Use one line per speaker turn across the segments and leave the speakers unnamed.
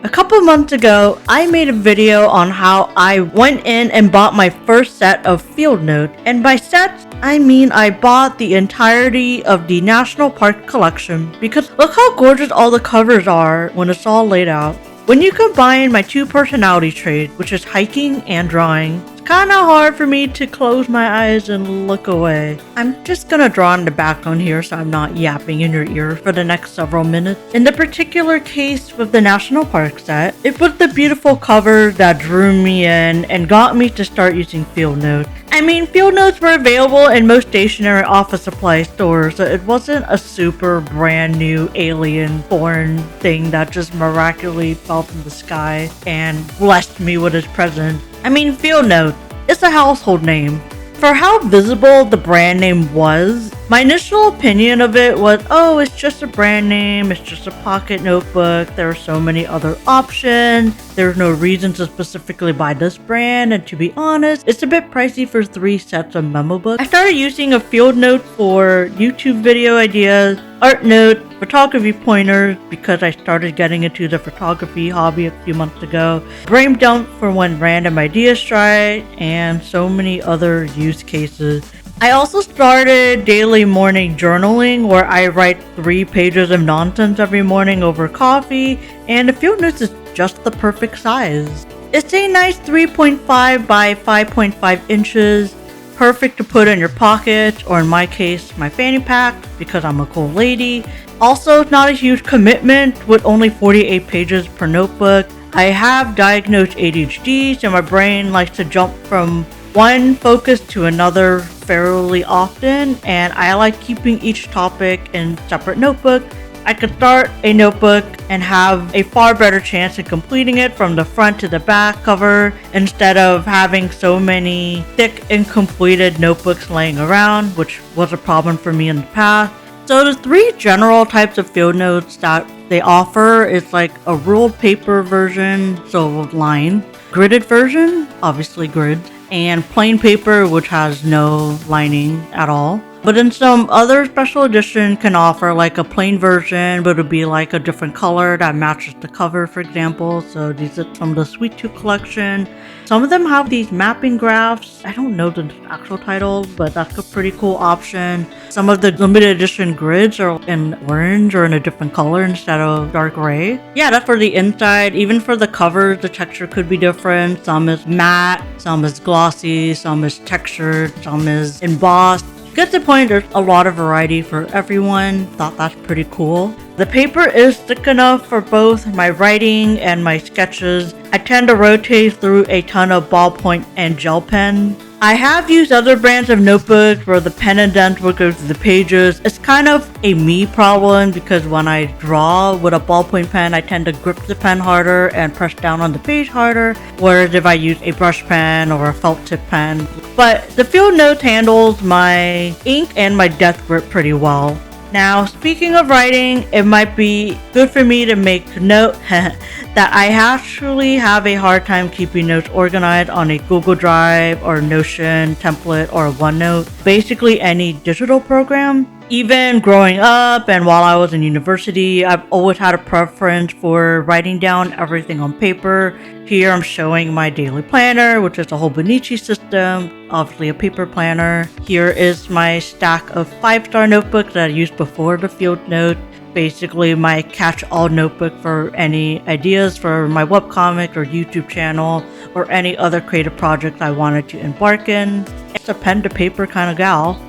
A couple months ago, I made a video on how I went in and bought my first set of field notes, and by sets, I mean I bought the entirety of the National Park collection because look how gorgeous all the covers are when it's all laid out. When you combine my two personality traits, which is hiking and drawing, kinda hard for me to close my eyes and look away. I'm just gonna draw in the background here so I'm not yapping in your ear for the next several minutes. In the particular case with the National Park set, it was the beautiful cover that drew me in and got me to start using field notes. I mean, field notes were available in most stationery office supply stores, so it wasn't a super brand new alien foreign thing that just miraculously fell from the sky and blessed me with its presence. I mean, field notes, it's a household name. For how visible the brand name was, my initial opinion of it was, oh, it's just a brand name, it's just a pocket notebook, there are so many other options, there's no reason to specifically buy this brand, and to be honest, it's a bit pricey for 3 sets of memo books. I started using a field note for YouTube video ideas, art notes, photography pointers because I started getting into the photography hobby a few months ago, brain dump for when random ideas strike, and so many other use cases. I also started daily morning journaling where I write 3 pages of nonsense every morning over coffee, and the field notes is just the perfect size. It's a nice 3.5 by 5.5 inches, perfect to put in your pocket, or in my case, my fanny pack, because I'm a cool lady. Also, it's not a huge commitment with only 48 pages per notebook. I have diagnosed ADHD, so my brain likes to jump from one focus to another fairly often, and I like keeping each topic in separate notebooks. I could start a notebook and have a far better chance of completing it from the front to the back cover instead of having so many thick incompleted notebooks laying around, which was a problem for me in the past. So the 3 general types of field notes that they offer is like a ruled paper version, so line, gridded version, obviously grids, and plain paper, which has no lining at all. But then some other special edition can offer like a plain version, but it'll be like a different color that matches the cover, for example. So these are some of the Sweet Tooth collection. Some of them have these mapping graphs. I don't know the actual title, but that's a pretty cool option. Some of the limited edition grids are in orange or in a different color instead of dark gray. Yeah, that's for the inside. Even for the covers, the texture could be different. Some is matte, some is glossy, some is textured, some is embossed. Get the point, there's a lot of variety for everyone. Thought that's pretty cool. The paper is thick enough for both my writing and my sketches. I tend to rotate through a ton of ballpoint and gel pen. I have used other brands of notebooks where the pen indent will go through the pages. It's kind of a me problem because when I draw with a ballpoint pen, I tend to grip the pen harder and press down on the page harder, whereas if I use a brush pen or a felt tip pen. But the field notes handles my ink and my death grip pretty well. Now, speaking of writing, it might be good for me to make note that I actually have a hard time keeping notes organized on a Google Drive or Notion template or OneNote, basically any digital program. Even growing up and while I was in university, I've always had a preference for writing down everything on paper. Here I'm showing my daily planner, which is a Hobonichi system, obviously a paper planner. Here is my stack of 5-star notebooks that I used before the field note. Basically my catch-all notebook for any ideas for my webcomic or YouTube channel or any other creative projects I wanted to embark in. It's a pen to paper kind of gal.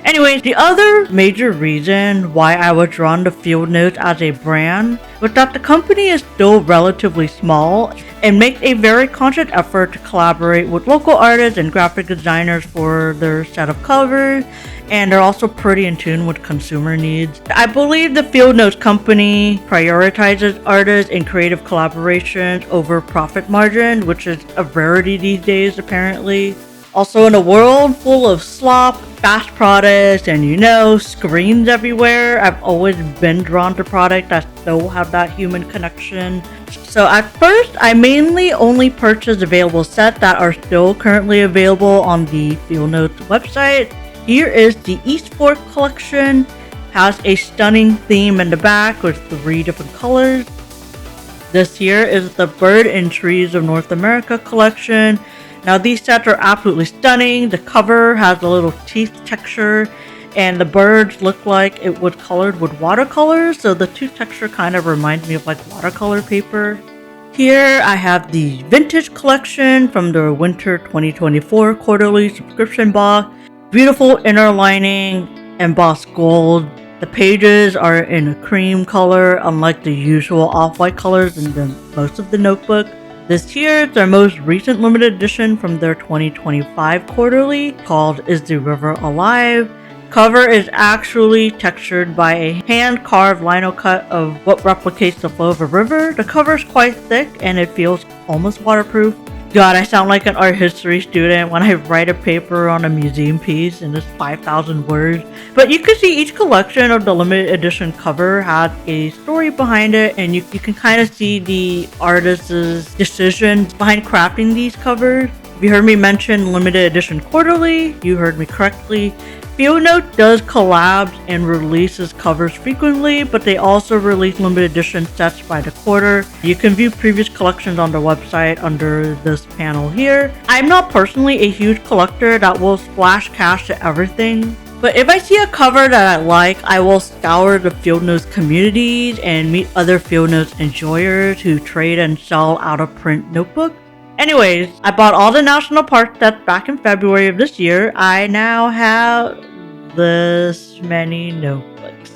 Anyways, the other major reason why I was drawn to field notes as a brand was that the company is still relatively small and makes a very conscious effort to collaborate with local artists and graphic designers for their set of covers, and they're also pretty in tune with consumer needs. I believe the field notes company prioritizes artists and creative collaborations over profit margin, which is a rarity these days apparently. Also, in a world full of slop, fast products, and screens everywhere, I've always been drawn to products that still have that human connection. So at first, I mainly only purchased available sets that are still currently available on the Field Notes website. Here is the East Fork collection. Has a stunning theme in the back with 3 different colors. This here is the Bird and Trees of North America collection. Now these sets are absolutely stunning. The cover has a little teeth texture and the birds look like it was colored with watercolors, so the tooth texture kind of reminds me of like watercolor paper. Here I have the vintage collection from the winter 2024 quarterly subscription box. Beautiful inner lining, embossed gold. The pages are in a cream color, unlike the usual off-white colors in most of the notebook. This here is their most recent limited edition from their 2025 quarterly called Is the River Alive? Cover is actually textured by a hand-carved lino cut of what replicates the flow of a river. The cover is quite thick and it feels almost waterproof. God, I sound like an art history student when I write a paper on a museum piece and it's 5,000 words. But you can see each collection of the limited edition cover had a story behind it, and you can kind of see the artist's decisions behind crafting these covers. If you heard me mention limited edition quarterly, you heard me correctly. Field Note does collabs and releases covers frequently, but they also release limited edition sets by the quarter. You can view previous collections on their website under this panel here. I'm not personally a huge collector that will splash cash to everything, but if I see a cover that I like, I will scour the Field Notes communities and meet other Field Notes enjoyers who trade and sell out-of-print notebooks. Anyways, I bought all the National Park sets back in February of this year. I now have this many notebooks.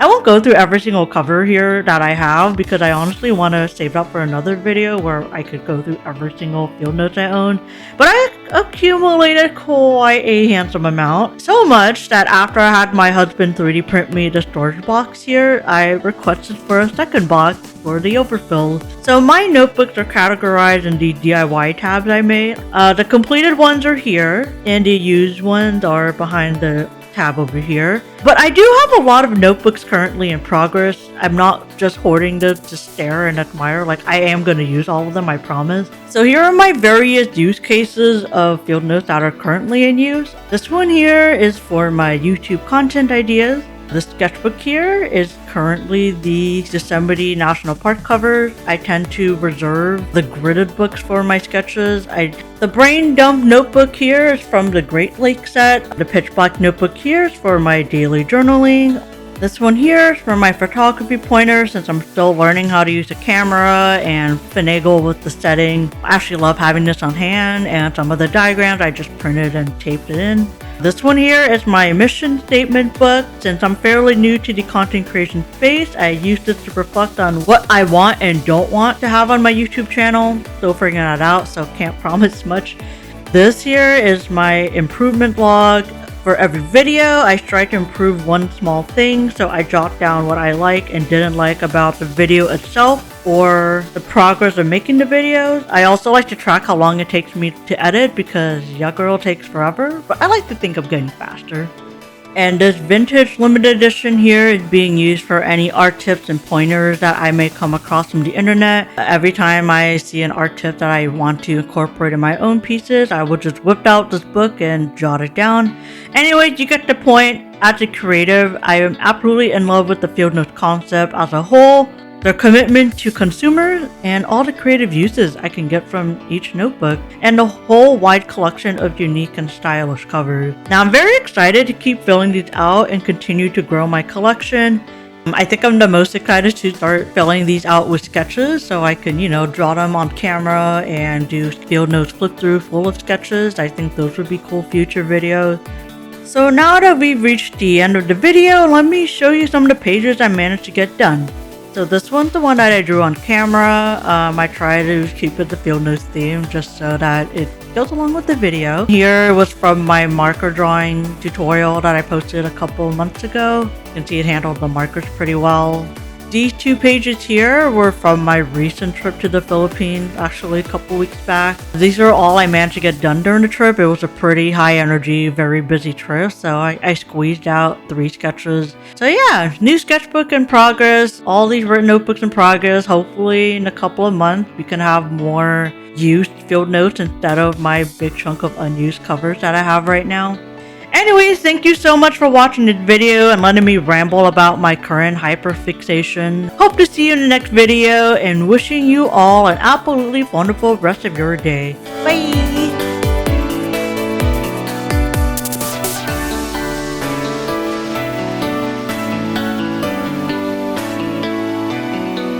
I won't go through every single cover here that I have because I honestly want to save up for another video where I could go through every single Field Notes I own. But I accumulated quite a handsome amount. So much that after I had my husband 3D print me the storage box here, I requested for a second box for the overfill. So my notebooks are categorized in the DIY tabs I made. The completed ones are here and the used ones are behind the tab over here. But I do have a lot of notebooks currently in progress. I'm not just hoarding them to stare and admire, like I am going to use all of them, I promise. So here are my various use cases of Field Notes that are currently in use. This one here is for my YouTube content ideas. The sketchbook here is currently the Yosemite National Park cover. I tend to reserve the gridded books for my sketches. The brain dump notebook here is from the Great Lakes set. The pitch black notebook here is for my daily journaling. This one here is for my photography pointer since I'm still learning how to use a camera and finagle with the setting. I actually love having this on hand, and some of the diagrams I just printed and taped it in. This one here is my mission statement book. Since I'm fairly new to the content creation space, I use this to reflect on what I want and don't want to have on my YouTube channel. Still figuring that out, so can't promise much. This here is my improvement log. For every video, I try to improve one small thing, so I jot down what I like and didn't like about the video itself or the progress of making the videos. I also like to track how long it takes me to edit because ya girl takes forever, but I like to think I'm getting faster. And this vintage limited edition here is being used for any art tips and pointers that I may come across from the internet. Every time I see an art tip that I want to incorporate in my own pieces, I will just whip out this book and jot it down. Anyways, you get the point. As a creative, I am absolutely in love with the Field Notes concept as a whole, their commitment to consumers, and all the creative uses I can get from each notebook, and the whole wide collection of unique and stylish covers. Now I'm very excited to keep filling these out and continue to grow my collection. I think I'm the most excited to start filling these out with sketches so I can, draw them on camera and do Field Notes flip through full of sketches. I think those would be cool future videos. So now that we've reached the end of the video, let me show you some of the pages I managed to get done. So this one's the one that I drew on camera. I try to keep it the Field Notes theme just so that it goes along with the video. Here was from my marker drawing tutorial that I posted a couple months ago. You can see it handled the markers pretty well. These two pages here were from my recent trip to the Philippines, actually a couple weeks back. These are all I managed to get done during the trip. It was a pretty high energy, very busy trip, so I squeezed out 3 sketches. So yeah, new sketchbook in progress, all these written notebooks in progress. Hopefully in a couple of months we can have more used Field Notes instead of my big chunk of unused covers that I have right now. Anyways, thank you so much for watching this video and letting me ramble about my current hyperfixation. Hope to see you in the next video and wishing you all an absolutely wonderful rest of your day. Bye!